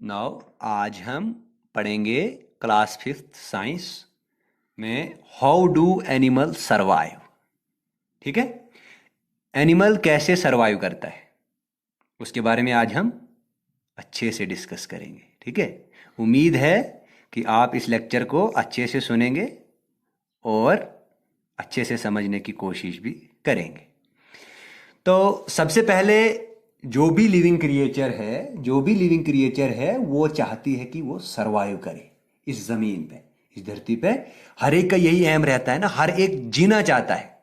Now आज हम पढ़ेंगे क्लास फिफ्थ साइंस में हाउ डू एनिमल सरवाइव। ठीक है, एनिमल कैसे सरवाइव करता है उसके बारे में आज हम अच्छे से डिस्कस करेंगे। ठीक है, उम्मीद है कि आप इस लेक्चर को अच्छे से सुनेंगे और अच्छे से समझने की कोशिश भी करेंगे। तो सबसे पहले जो भी लिविंग क्रिएचर है वो चाहती है कि वो सरवाइव करे इस जमीन पे, इस धरती पे। हर एक का यही एम रहता है ना, हर एक जीना चाहता है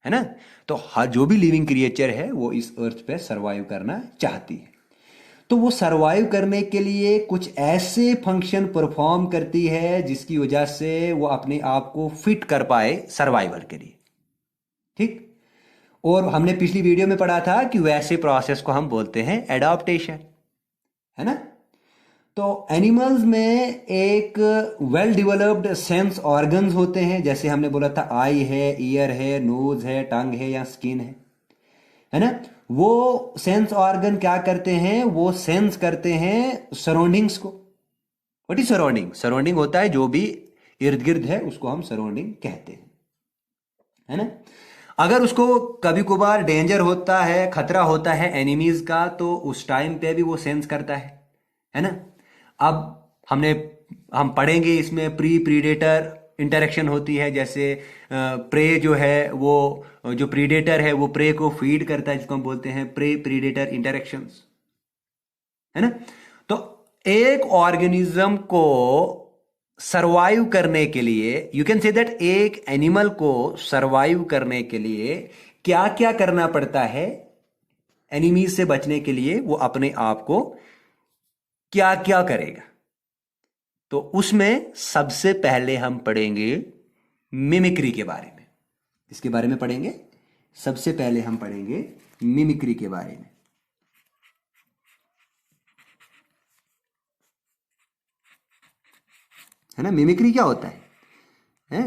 ना। तो हर जो भी लिविंग क्रिएचर है वो इस अर्थ पे सरवाइव करना चाहती है। तो वो सरवाइव करने के लिए कुछ ऐसे फंक्शन परफॉर्म करती है जिसकी वजह से वो अपने आप को फिट कर पाए सर्वाइवल के लिए। ठीक, और हमने पिछली वीडियो में पढ़ा था कि वैसे प्रोसेस को हम बोलते हैं एडाप्टेशन, है ना। तो एनिमल्स में एक वेल डेवलप्ड सेंस ऑर्गन्स होते हैं, जैसे हमने बोला था आई है, ईयर है, नोज है, टंग है या स्किन है ना। वो सेंस ऑर्गन क्या करते हैं, वो सेंस करते हैं सराउंडिंग्स को। What is surrounding? सराउंडिंग होता है जो भी इर्द गिर्द है उसको हम सराउंडिंग कहते हैं, है ना। अगर उसको कभी कभार डेंजर होता है, खतरा होता है एनिमीज का, तो उस टाइम पे भी वो सेंस करता है ना। अब हम पढ़ेंगे इसमें प्री प्रीडेटर इंटरेक्शन होती है, जैसे प्रे जो है वो, जो प्रीडेटर है वो प्रे को फीड करता है, जिसको हम बोलते हैं प्रे प्रीडेटर इंटरेक्शंस, है ना। तो एक ऑर्गेनिज्म को सरवाइव करने के लिए, यू कैन से दैट एक एनिमल को सरवाइव करने के लिए क्या क्या करना पड़ता है, एनिमीज से बचने के लिए वो अपने आप को क्या क्या करेगा। तो उसमें सबसे पहले हम पढ़ेंगे मिमिक्री के बारे में। इसके बारे में पढ़ेंगे, सबसे पहले हम पढ़ेंगे मिमिक्री के बारे में, है ना। मिमिक्री क्या होता है?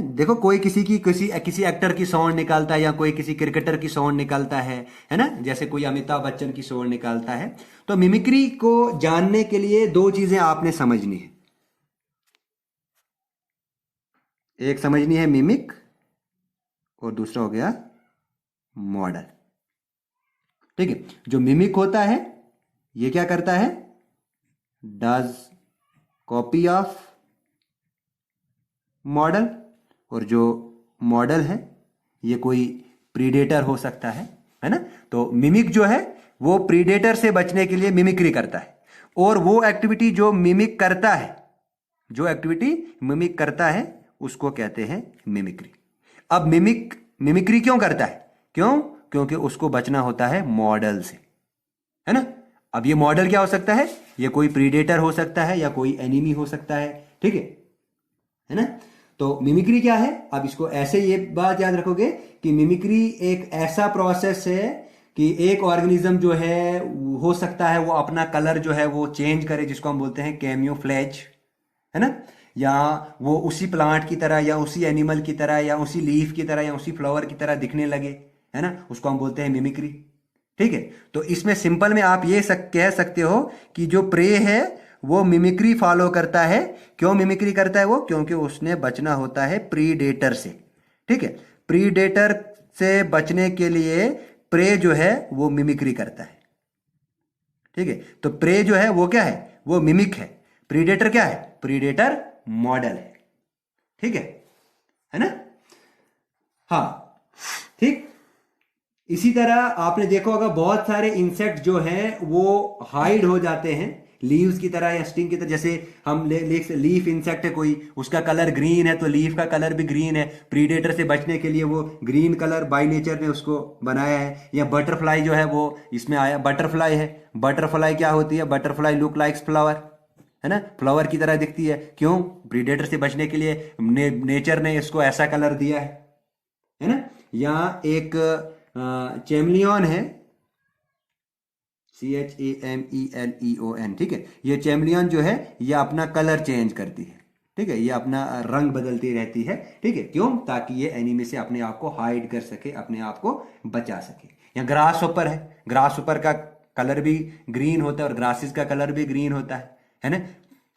देखो, कोई किसी एक्टर की साउंड निकालता है या कोई किसी क्रिकेटर की साउंड निकालता है ना। जैसे कोई अमिताभ बच्चन की साउंड निकालता है। तो मिमिक्री को जानने के लिए दो चीजें आपने समझनी है। एक समझनी है मिमिक और दूसरा हो गया मॉडल। ठीक है, जो मिमिक होता है ये क्या करता है, डज कॉपी ऑफ मॉडल। और जो मॉडल है ये कोई प्रीडेटर हो सकता है ना। तो मिमिक जो है वो प्रीडेटर से बचने के लिए मिमिक्री करता है, और वो एक्टिविटी जो मिमिक करता है, जो एक्टिविटी मिमिक करता है उसको कहते हैं मिमिक्री। अब मिमिक्री क्यों करता है? क्योंकि उसको बचना होता है मॉडल से, है ना। अब ये मॉडल क्या हो सकता है? ये कोई प्रीडेटर हो सकता है या कोई एनिमी हो सकता है। ठीक है ना। तो मिमिक्री क्या है? अब इसको ऐसे ये बात याद रखोगे कि मिमिक्री एक ऐसा प्रोसेस है कि एक ऑर्गेनिज्म जो है हो सकता है वो अपना कलर जो है वो चेंज करे, जिसको हम बोलते हैं कैमियोफ्लेज, है ना। या वो उसी प्लांट की तरह या उसी एनिमल की तरह या उसी लीफ की तरह या उसी फ्लावर की तरह दिखने लगे, है ना। उसको हम बोलते हैं मिमिक्री। ठीक है, तो इसमें सिंपल में आप ये कह सकते हो कि जो प्रे है वो मिमिक्री फॉलो करता है। क्यों मिमिक्री करता है वो? क्योंकि उसने बचना होता है प्रीडेटर से। ठीक है, प्रीडेटर से बचने के लिए प्रे जो है वो मिमिक्री करता है। ठीक है, तो प्रे जो है वो क्या है? वो मिमिक है। प्रीडेटर क्या है? प्रीडेटर मॉडल है। ठीक है ना। हाँ, ठीक। इसी तरह आपने देखा होगा बहुत सारे इंसेक्ट जो हैं वो हाइड हो जाते हैं लीव्स की तरह या स्टिंग की तरह। जैसे हम लीफ इंसेक्ट है कोई, उसका कलर ग्रीन है तो लीफ का कलर भी ग्रीन है। प्रीडेटर से बचने के लिए वो ग्रीन कलर बाय नेचर ने उसको बनाया है। या बटरफ्लाई जो है वो इसमें आया, बटरफ्लाई है। बटरफ्लाई क्या होती है? बटरफ्लाई लुक लाइक्स फ्लावर, है ना, फ्लावर की तरह दिखती है। क्यों? प्रीडेटर से बचने के लिए नेचर ने इसको ऐसा कलर दिया है ना। यहाँ एक चैमलियन है, CHAMELEON। ठीक है, ये चैमलियन जो है ये अपना कलर चेंज करती है। ठीक है, ये अपना रंग बदलती रहती है। ठीक है, क्यों? ताकि ये एनिमी से अपने आप को हाइड कर सके, अपने आप को बचा सके। या ग्रास ऊपर है, ग्रास ऊपर का कलर भी ग्रीन होता है और ग्रासेस का कलर भी ग्रीन होता है है ना।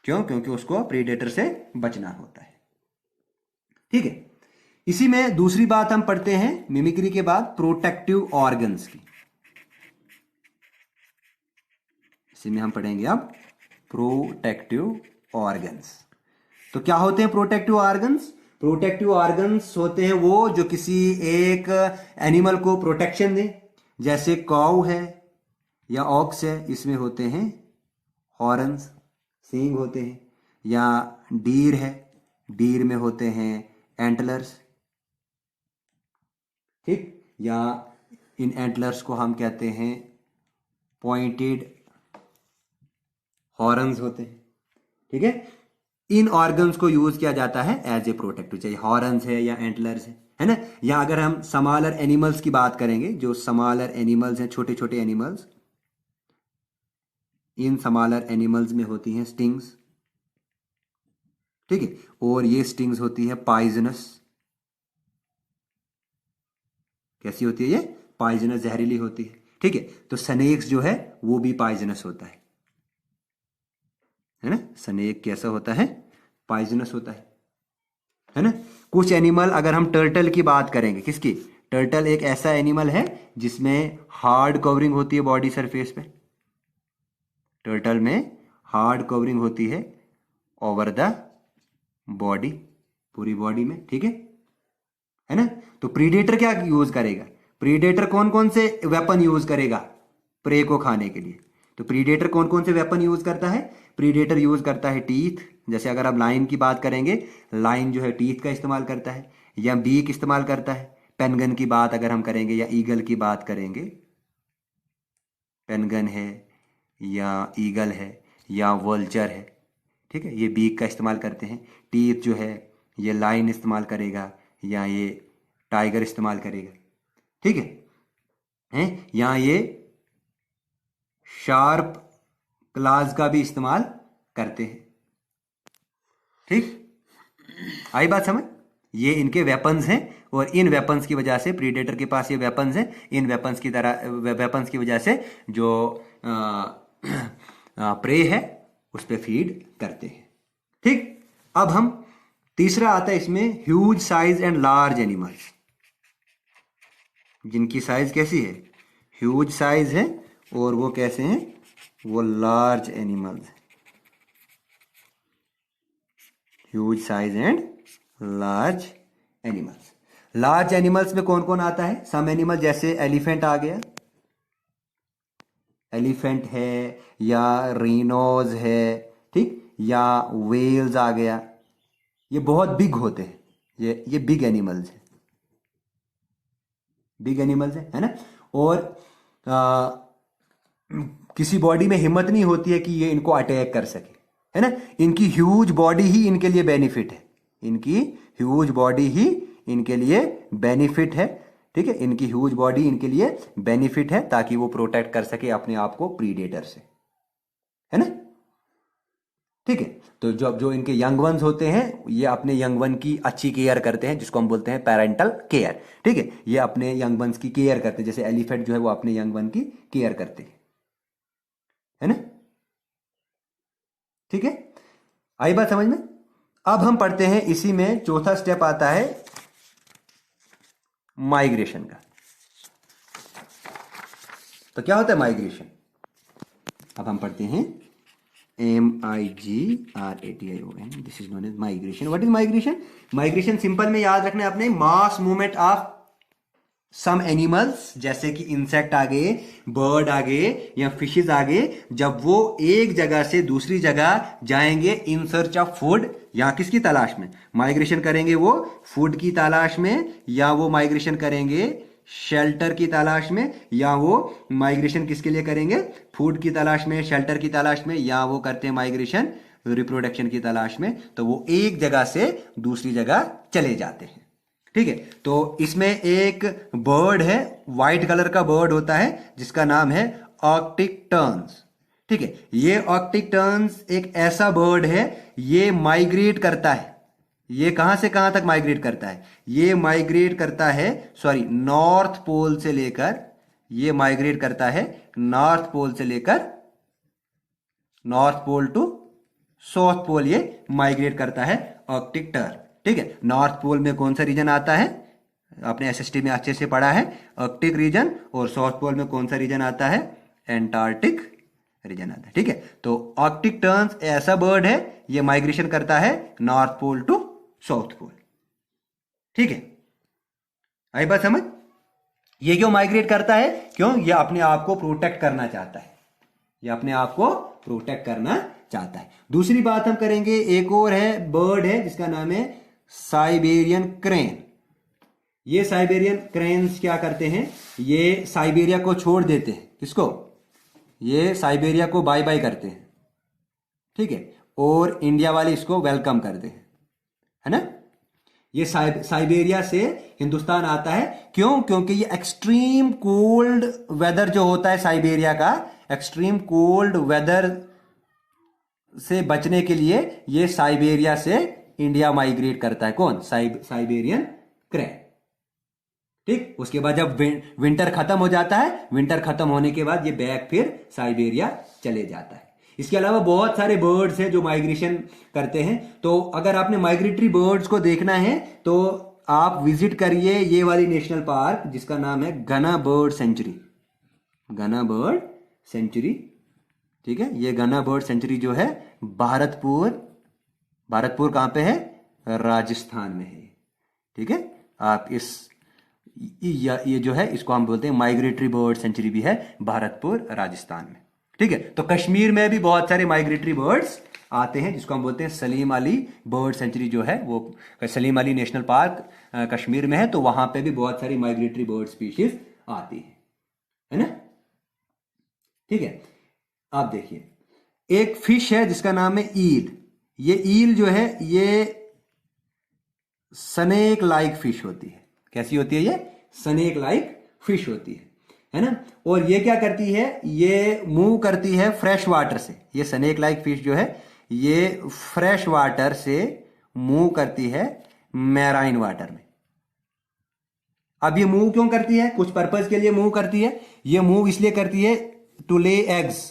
क्यों? क्योंकि उसको प्रीडेटर से बचना होता है। ठीक है, इसी में दूसरी बात हम पढ़ते हैं मिमिक्री के बाद प्रोटेक्टिव ऑर्गन्स की। इसी में हम पढ़ेंगे अब प्रोटेक्टिव ऑर्गन्स। तो क्या होते हैं प्रोटेक्टिव ऑर्गन्स? प्रोटेक्टिव ऑर्गन्स होते हैं वो जो किसी एक एनिमल को प्रोटेक्शन दें। जैसे काऊ है या ऑक्स है, इसमें होते हैं हॉर्न्स, सींग होते हैं। या डीर है, डीर में होते हैं एंटलर्स। ठीक, या इन एंटलर्स को हम कहते हैं पॉइंटेड हॉर्न्स होते हैं। ठीक है, इन ऑर्गन्स को यूज किया जाता है एज ए प्रोटेक्टिव, चाहे हॉर्न्स है या एंटलर्स है ना। या अगर हम स्मॉलर एनिमल्स की बात करेंगे, जो स्मॉलर एनिमल्स हैं, छोटे छोटे एनिमल्स, इन स्मॉलर एनिमल्स में होती हैं स्टिंग्स। ठीक है, और ये स्टिंग्स होती है पॉइजनस। कैसी होती है ये? पॉइजनस, जहरीली होती है। ठीक है, तो स्नेक्स जो है वो भी पॉइजनस होता है ना। स्नेक कैसा होता है? पॉइजनस होता है ना। कुछ एनिमल, अगर हम टर्टल की बात करेंगे, किसकी? टर्टल एक ऐसा एनिमल है जिसमें हार्ड कवरिंग होती है बॉडी सरफेस पे। टर्टल में हार्ड कवरिंग होती है ओवर द बॉडी, पूरी बॉडी में। ठीक है ना। तो प्रीडेटर क्या यूज करेगा? प्रीडेटर कौन कौन से वेपन यूज करेगा प्रे को खाने के लिए? तो प्रीडेटर कौन कौन से वेपन यूज करता है? प्रीडेटर यूज करता है टीथ। जैसे अगर आप लाइन की बात करेंगे, लाइन जो है टीथ का इस्तेमाल करता है, या बीक इस्तेमाल करता है। पेंगन की बात अगर हम करेंगे या ईगल की बात करेंगे, पेंगन है या ईगल है या वल्चर है, ठीक है, ये बीक का इस्तेमाल करते हैं। टीथ जो है ये लाइन इस्तेमाल करेगा या ये टाइगर इस्तेमाल करेगा। ठीक है, यहाँ ये शार्प क्लास का भी इस्तेमाल करते हैं। ठीक, आई बात समझ? ये इनके वेपन्स हैं, और इन वेपन्स की वजह से, प्रीडेटर के पास ये वेपन्स हैं, इन वेपन्स की तरह, वेपन्स की वजह से जो प्रे है उस पर फीड करते हैं। ठीक, अब हम तीसरा आता है इसमें huge size and large animals, जिनकी साइज कैसी है? ह्यूज साइज है, और वो कैसे हैं? वो large animals. Huge size and large animals. Large animals में कौन कौन आता है? सम एनिमल, जैसे एलिफेंट आ गया, एलिफेंट है, या रीनोज है, ठीक, या वेल्स आ गया। ये बहुत बिग होते हैं, ये बिग एनिमल्स है, बिग एनिमल्स है ना। और किसी बॉडी में हिम्मत नहीं होती है कि ये इनको अटैक कर सके, है ना। इनकी ह्यूज बॉडी ही इनके लिए बेनिफिट है, इनकी ह्यूज बॉडी ही इनके लिए बेनिफिट है। ठीक है, इनकी ह्यूज बॉडी इनके लिए बेनिफिट है, ताकि वो प्रोटेक्ट कर सके अपने आप को प्रीडेटर से, है ना। ठीक है, तो जो इनके यंग वंस होते हैं, ये अपने यंग वन की अच्छी केयर करते हैं, जिसको हम बोलते हैं पेरेंटल केयर। ठीक है, ये अपने यंग वंस की केयर करते हैं, जैसे एलिफेंट जो है वो अपने यंग वन की केयर करते हैं, है ना। ठीक है, आई बात समझ में? अब हम पढ़ते हैं, इसी में चौथा स्टेप आता है माइग्रेशन का। तो क्या होता है माइग्रेशन? अब हम पढ़ते हैं MIGRATION, this is known as migration. What is migration? Migration simple में याद रखना है अपने, mass movement of some animals, जैसे कि इंसेक्ट आ गए, बर्ड आ गए, या फिशेज आ गए, जब वो एक जगह से दूसरी जगह जाएंगे इन सर्च ऑफ फूड, या किसकी तलाश में माइग्रेशन करेंगे? वो फूड की तलाश में, या वो माइग्रेशन करेंगे शेल्टर की तलाश में, या वो माइग्रेशन किसके लिए करेंगे? फूड की तलाश में, शेल्टर की तलाश में, या वो करते हैं माइग्रेशन रिप्रोडक्शन की तलाश में। तो वो एक जगह से दूसरी जगह चले जाते हैं। ठीक है, तो इसमें एक बर्ड है, व्हाइट कलर का बर्ड होता है, जिसका नाम है आर्कटिक टर्न्स। ठीक है, ये आर्कटिक टर्न्स एक ऐसा बर्ड है, ये माइग्रेट करता है। ये कहां से कहां तक माइग्रेट करता है? ये माइग्रेट करता है, सॉरी, नॉर्थ पोल से लेकर, ये माइग्रेट करता है नॉर्थ पोल से लेकर north pole to south pole ये माइग्रेट करता है आर्कटिक टर्न। ठीक है, नॉर्थ पोल में कौन सा रीजन आता है, आपने एसएसटी में अच्छे से पढ़ा है, आर्कटिक रीजन, और साउथ पोल में कौन सा रीजन आता है, एंटार्क्टिक रीजन आता है। ठीक है, तो आर्कटिक टर्न्स ऐसा बर्ड है, ये माइग्रेशन करता है north pole to south pole. ठीक है, आई बात समझ। ये क्यों माइग्रेट करता है, क्यों, ये अपने आप को प्रोटेक्ट करना चाहता है, ये अपने आप को प्रोटेक्ट करना चाहता है। दूसरी बात हम करेंगे, एक और है बर्ड है जिसका नाम है साइबेरियन क्रेन। ये साइबेरियन क्रेन्स क्या करते हैं, ये साइबेरिया को छोड़ देते हैं, किसको, ये साइबेरिया को बाय बाय करते हैं। ठीक है, और इंडिया वाले इसको वेलकम करते हैं, है ना। ये साइबेरिया से हिंदुस्तान आता है, क्यों, क्योंकि ये एक्सट्रीम कोल्ड वेदर जो होता है साइबेरिया का, एक्सट्रीम कोल्ड वेदर से बचने के लिए ये साइबेरिया से इंडिया माइग्रेट करता है। कौन, साइबेरियन क्रेन। ठीक, उसके बाद जब विंटर खत्म हो जाता है, विंटर खत्म होने के बाद ये बैक फिर साइबेरिया चले जाता है। इसके अलावा बहुत सारे बर्ड्स हैं जो माइग्रेशन करते हैं। तो अगर आपने माइग्रेटरी बर्ड्स को देखना है तो आप विजिट करिए ये वाली नेशनल पार्क जिसका नाम है घना बर्ड सेंचुरी, घना बर्ड सेंचुरी। ठीक है, ये घना बर्ड सेंचुरी जो है भारतपुर, भारतपुर कहां पे है, राजस्थान में है। ठीक है, आप ये जो है इसको हम बोलते हैं माइग्रेटरी बर्ड सेंचुरी भी है भारतपुर राजस्थान में। ठीक है, तो कश्मीर में भी बहुत सारे माइग्रेटरी बर्ड्स आते हैं जिसको हम बोलते हैं सलीम अली बर्ड सेंचुरी जो है वो सलीम अली नेशनल पार्क कश्मीर में है, तो वहां पे भी बहुत सारी माइग्रेटरी बर्ड स्पीशीज आती है ना। ठीक है, आप देखिए एक फिश है जिसका नाम है ईल। ये ईल जो है ये स्नेक लाइक फिश होती है। कैसी होती है ये, स्नेक लाइक फिश होती है ना। और ये क्या करती है, ये मूव करती है फ्रेश वाटर से। ये स्नेक लाइक फिश जो है ये फ्रेश वाटर से मूव करती है मैराइन वाटर में। अब ये मूव क्यों करती है, कुछ पर्पज के लिए मूव करती है। ये मूव इसलिए करती है to lay eggs,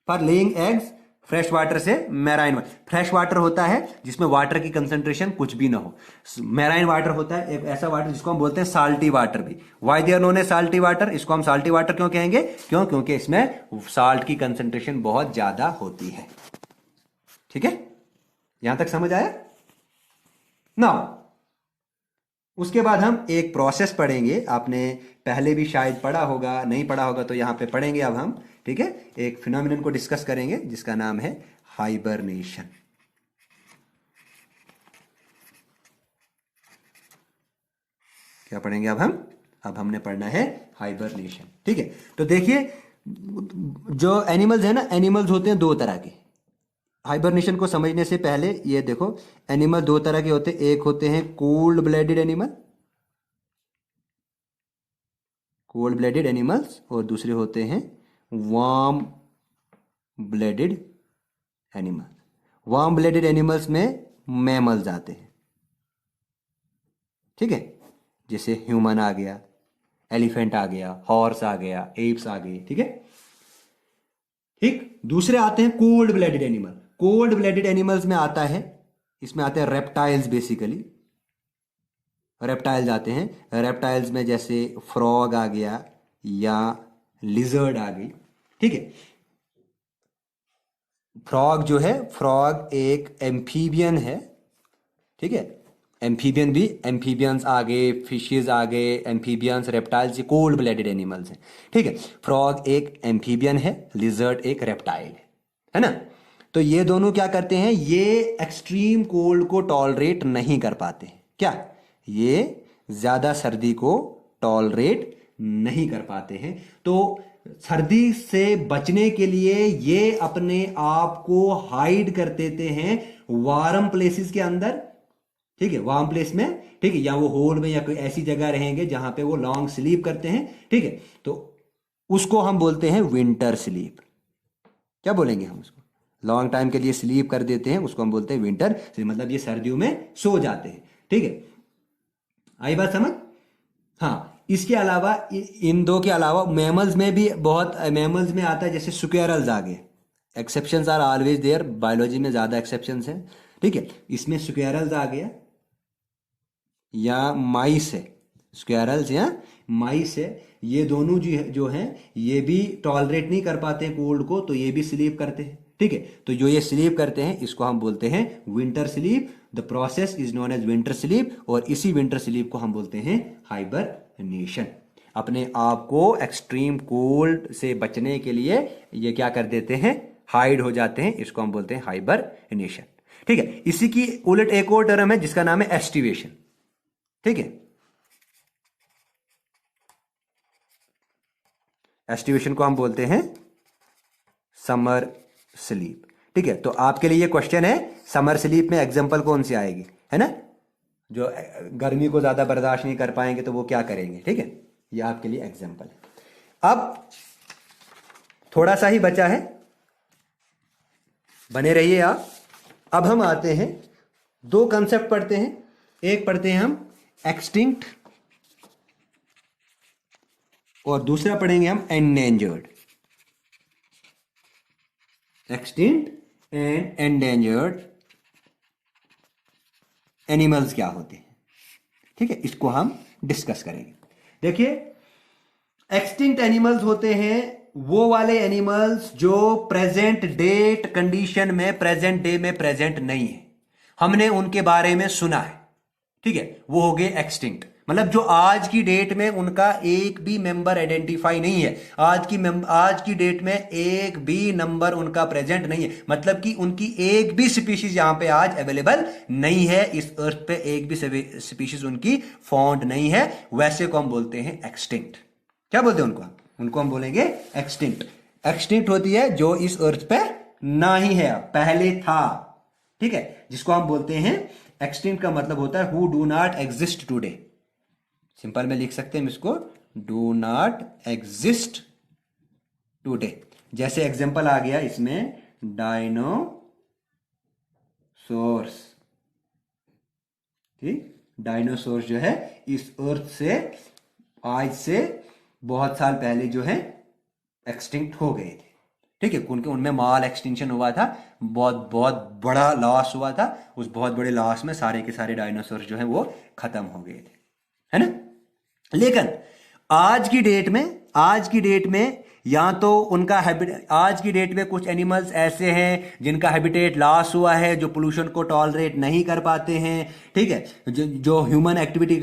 for laying eggs fresh water से मैराइन वाटर। फ्रेश वाटर होता है जिसमें वाटर की कंसंट्रेशन कुछ भी ना हो। मैराइन वाटर होता है एक ऐसा वाटर जिसको हम बोलते हैं साल्टी वाटर भी। Why they are known as salty water, इसको हम साल्टी वाटर क्यों कहेंगे, क्यों, क्योंकि इसमें साल्ट की कंसंट्रेशन बहुत ज्यादा होती है। ठीक है, यहां तक समझ आया ना। उसके बाद हम एक प्रोसेस पढ़ेंगे, आपने पहले भी शायद पढ़ा होगा, नहीं पढ़ा होगा तो यहां पे पढ़ेंगे अब हम। ठीक है, एक फिनोमिनन को डिस्कस करेंगे जिसका नाम है हाइबरनेशन। क्या पढ़ेंगे अब हमने पढ़ना है हाइबरनेशन। ठीक है, तो देखिए जो एनिमल्स है ना, एनिमल्स होते हैं दो तरह के। हाइबरनेशन को समझने से पहले ये देखो, एनिमल दो तरह के होते हैं। एक होते हैं cold blooded animal, cold blooded animals, और दूसरे होते हैं warm blooded animal. Warm blooded animals में मैमल्स आते हैं। ठीक है, जैसे ह्यूमन आ गया, एलिफेंट आ गया, हॉर्स आ गया, एप्स आ गए। ठीक है, ठीक। दूसरे आते हैं cold blooded animal. Cold blooded animals में आता है, इसमें आते हैं रेप्टाइल्स, बेसिकली रेप्टाइल्स आते हैं। रेप्टाइल्स में जैसे फ्रॉग आ गया या लिजर्ड आ गई। ठीक है, फ्रॉग जो है, फ्रॉग एक एम्फीबियन है। ठीक है, एम्फीबियन भी, एम्फीबियंस आ गए, फिशेज आ गए, एम्फीबियंस, रेप्टाइल्स, ये कोल्ड ब्लडेड एनिमल्स हैं। ठीक है, फ्रॉग एक एम्फीबियन है, लिजर्ड एक रेप्टाइल है ना। तो ये दोनों क्या करते हैं, ये एक्सट्रीम कोल्ड को टॉलरेट नहीं कर पाते। क्या, ये ज्यादा सर्दी को टॉलरेट नहीं कर पाते हैं। तो सर्दी से बचने के लिए ये अपने आप को हाइड कर देते हैं वार्म प्लेसेस के अंदर। ठीक है, वार्म प्लेस में, ठीक है, या वो होल में या कोई ऐसी जगह रहेंगे जहां पे वो लॉन्ग स्लीप करते हैं। ठीक है, तो उसको हम बोलते हैं विंटर स्लीप। क्या बोलेंगे हम उसको, लॉन्ग टाइम के लिए स्लीप कर देते हैं, उसको हम बोलते हैं विंटर स्लीप। मतलब ये सर्दियों में सो जाते हैं। ठीक है, आई बात समझ। हाँ, इसके अलावा इन दो के अलावा मैमल्स में भी बहुत, मैमल्स में आता है जैसे स्क्वेरल्स आ गए, exceptions are always there, biology में ज़्यादा एक्सेप्शंस हैं, ठीक है। इसमें स्क्वेरल्स आ गया या माइस है, स्क्वेरल्स या माइस है, ये दोनों जो हैं ये भी टॉलरेट नहीं कर पाते हैं कोल्ड को, तो ये भी स्लीप करते हैं, ठीक है। तो जो ये स्लीप करते हैं इसको हम बोलते हैं winter sleep. The process is known as winter sleep, और इसी विंटर स्लीप को हम बोलते हैं हाइबरनेशन। अपने आप को एक्सट्रीम कोल्ड से बचने के लिए ये क्या कर देते हैं, हाइड हो जाते हैं, इसको हम बोलते हैं हाइबरनेशन, ठीक है। इसी की उलट एक और टर्म है जिसका नाम है एस्टिवेशन, ठीक है। एस्टिवेशन को हम बोलते हैं समर स्लीप, ठीक है। तो आपके लिए क्वेश्चन है समर स्लीप में एग्जांपल कौन सी आएगी, है ना, जो गर्मी को ज्यादा बर्दाश्त नहीं कर पाएंगे तो वो क्या करेंगे, ठीक है। ये आपके लिए एग्जांपल है। अब थोड़ा सा ही बचा है, बने रहिए आप। अब हम आते हैं, दो कंसेप्ट पढ़ते हैं, एक पढ़ते हैं हम एक्सटिंक्ट और दूसरा पढ़ेंगे हम endangered. Extinct and endangered animals क्या होते हैं, ठीक है, इसको हम डिस्कस करेंगे। देखिए, एक्सटिंक्ट एनिमल्स होते हैं वो वाले एनिमल्स जो प्रेजेंट डेट कंडीशन में, प्रेजेंट डे में प्रेजेंट नहीं है, हमने उनके बारे में सुना है, ठीक है, वो हो गए एक्सटिंक्ट। मतलब जो आज की डेट में उनका एक भी मेंबर आइडेंटिफाई नहीं है, आज की डेट में एक भी नंबर उनका प्रेजेंट नहीं है, मतलब कि उनकी एक भी स्पीशीज यहां पे आज अवेलेबल नहीं है, इस अर्थ पे एक भी स्पीशीज उनकी फाउंड नहीं है, वैसे को हम बोलते हैं एक्सटिंक्ट। क्या बोलते हैं उनको हम बोलेंगे एक्सटिंक्ट। एक्सटिंक्ट होती है जो इस अर्थ पे ना ही है, पहले था, ठीक है, जिसको हम बोलते हैं एक्सटिंक्ट। का मतलब होता है who do not exist today. Simple में लिख सकते हैं इसको, डू नॉट एग्जिस्ट टुडे। जैसे एग्जांपल आ गया इसमें डायनोसोर्स, ठीक, डायनोसोर्स जो है इस अर्थ से आज से बहुत साल पहले जो है एक्सटिंक्ट हो गए थे, ठीक है, क्योंकि उनमें माल एक्सटिंक्शन हुआ था, बहुत बहुत बड़ा लॉस हुआ था, उस बहुत बड़े लॉस में सारे के सारे डायनासोर जो है वो खत्म हो गए थे, है ना। लेकिन आज की डेट में या तो उनका आज की डेट में कुछ एनिमल्स ऐसे हैं जिनका हैबिटेट लॉस हुआ है, जो पोल्यूशन को टॉलरेट नहीं कर पाते हैं, ठीक है, जो ह्यूमन एक्टिविटी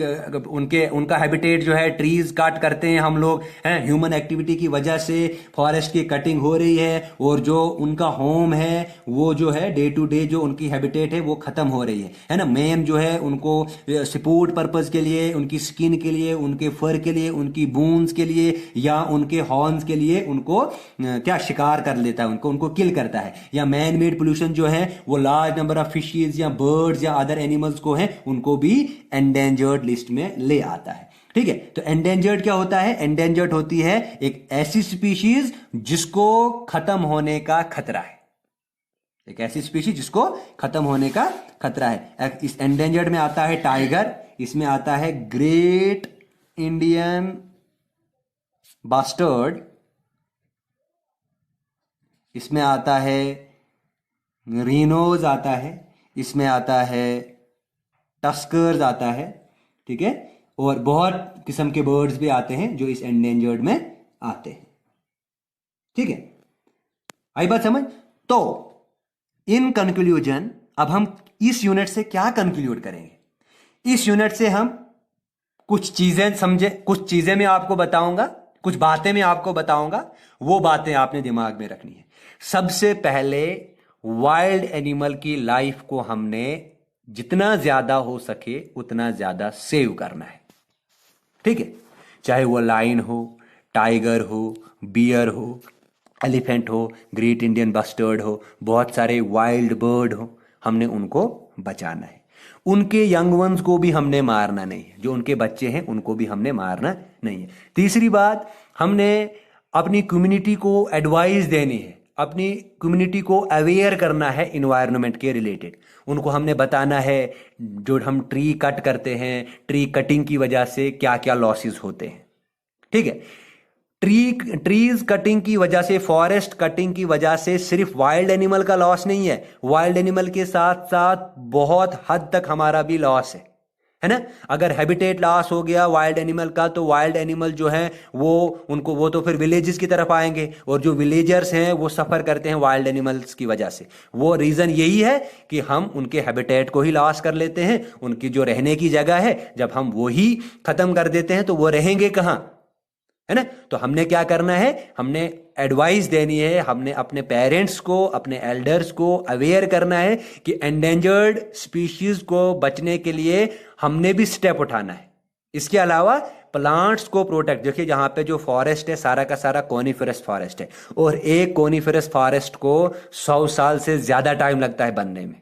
उनका हैबिटेट जो है, ट्रीज काट करते हैं हम लोग, हैं, ह्यूमन एक्टिविटी की वजह से फॉरेस्ट की कटिंग हो रही है, और जो उनका होम है वो जो है डे टू डे जो उनकी हैबिटेट है वो खत्म हो रही है ना। मैन जो है उनको सपोर्ट पर्पज के लिए, उनकी स्किन के लिए, उनके फर के लिए, उनकी बोन्स के लिए या उनके हॉर्न्स के लिए उनको क्या शिकार कर लेता है, उनको किल करता है। या मैन मेड पोल्यूशन जो है वो लार्ज नंबर ऑफ फिशेज या बर्ड्स या अदर एनिमल्स को है उनको भी एंडेंजर्ड लिस्ट में ले आता है, ठीक है। तो एंडेंजर्ड क्या होता है, एंडेंजर्ड होती है एक ऐसी स्पीशीज जिसको खत्म होने का खतरा है, एक ऐसी स्पीशीज जिसको खत्म होने का खतरा है। इस एंडेंजर्ड में आता है टाइगर, इसमें आता है ग्रेट इंडियन बास्टर्ड, इसमें आता है रीनोज आता है, इसमें आता है टस्कर्स आता है, ठीक है, और बहुत किस्म के बर्ड्स भी आते हैं जो इस एंडेंजर्ड में आते हैं, ठीक है। आई बात समझ। तो इन कंक्लूजन अब हम इस यूनिट से क्या कंक्लूड करेंगे, इस यूनिट से हम कुछ चीजें समझे, कुछ चीजें मैं आपको बताऊंगा, कुछ बातें मैं आपको बताऊंगा, वो बातें आपने दिमाग में रखनी है। सबसे पहले वाइल्ड एनिमल की लाइफ को हमने जितना ज्यादा हो सके उतना ज्यादा सेव करना है, ठीक है, चाहे वो लायन हो, टाइगर हो, बियर हो, एलिफेंट हो, ग्रेट इंडियन बस्टर्ड हो, बहुत सारे वाइल्ड बर्ड हो, हमने उनको बचाना है। उनके यंग वंस को भी हमने मारना नहीं है, जो उनके बच्चे हैं उनको भी हमने मारना नहीं है। तीसरी बात, हमने अपनी कम्युनिटी को एडवाइस देनी है, अपनी कम्युनिटी को अवेयर करना है इन्वायरमेंट के रिलेटेड। उनको हमने बताना है जो हम ट्री कट करते हैं, ट्री कटिंग की वजह से क्या क्या लॉसेस होते हैं, ठीक है। ट्रीज कटिंग की वजह से, फॉरेस्ट कटिंग की वजह से सिर्फ वाइल्ड एनिमल का लॉस नहीं है, वाइल्ड एनिमल के साथ साथ बहुत हद तक हमारा भी लॉस है ना। अगर हैबिटेट लॉस हो गया वाइल्ड एनिमल का, तो वाइल्ड एनिमल जो है वो तो फिर विलेजेस की तरफ आएंगे, और जो विलेजर्स हैं वो सफर करते हैं वाइल्ड एनिमल्स की वजह से। वो रीजन यही है कि हम उनके हैबिटेट को ही लॉस कर लेते हैं, उनकी जो रहने की जगह है जब हम वो ही खत्म कर देते हैं तो वो रहेंगे कहाँ, है ना। तो हमने क्या करना है, हमने एडवाइस देनी है, हमने अपने पेरेंट्स को, अपने एल्डर्स को अवेयर करना है कि एंडेंजर्ड स्पीशीज को बचने के लिए हमने भी स्टेप उठाना है। इसके अलावा प्लांट्स को प्रोटेक्ट, देखिए जहां पे जो फॉरेस्ट है सारा का सारा कोनिफेरस फॉरेस्ट है, और एक कोनिफेरस फॉरेस्ट को 100 साल से ज्यादा टाइम लगता है बनने में,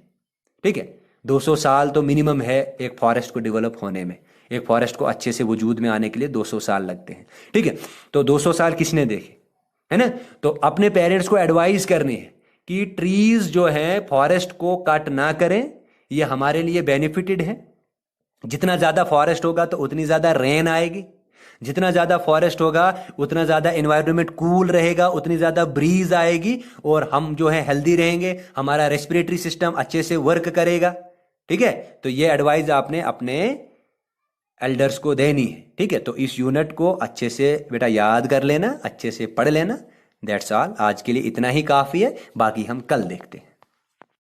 ठीक है। 200 साल तो मिनिमम है एक फॉरेस्ट को डेवलप होने में, एक फॉरेस्ट को अच्छे से वजूद में आने के लिए 200 साल लगते हैं, ठीक है। तो 200 साल किसने देखे, है ना। तो अपने पेरेंट्स को एडवाइस करनी है कि ट्रीज जो है फॉरेस्ट को कट ना करें, ये हमारे लिए बेनिफिटेड है। जितना ज्यादा फॉरेस्ट होगा तो उतनी ज्यादा रेन आएगी, जितना ज्यादा फॉरेस्ट होगा उतना ज्यादा एनवायरनमेंट कूल रहेगा, उतनी ज्यादा ब्रीज आएगी, और हम जो है हेल्दी रहेंगे, हमारा रेस्पिरेटरी सिस्टम अच्छे से वर्क करेगा, ठीक है। तो ये एडवाइस आपने अपने एल्डर्स को देनी है, ठीक है। तो इस यूनिट को अच्छे से बेटा याद कर लेना, अच्छे से पढ़ लेना। दैट्स ऑल, आज के लिए इतना ही काफ़ी है, बाकी हम कल देखते हैं।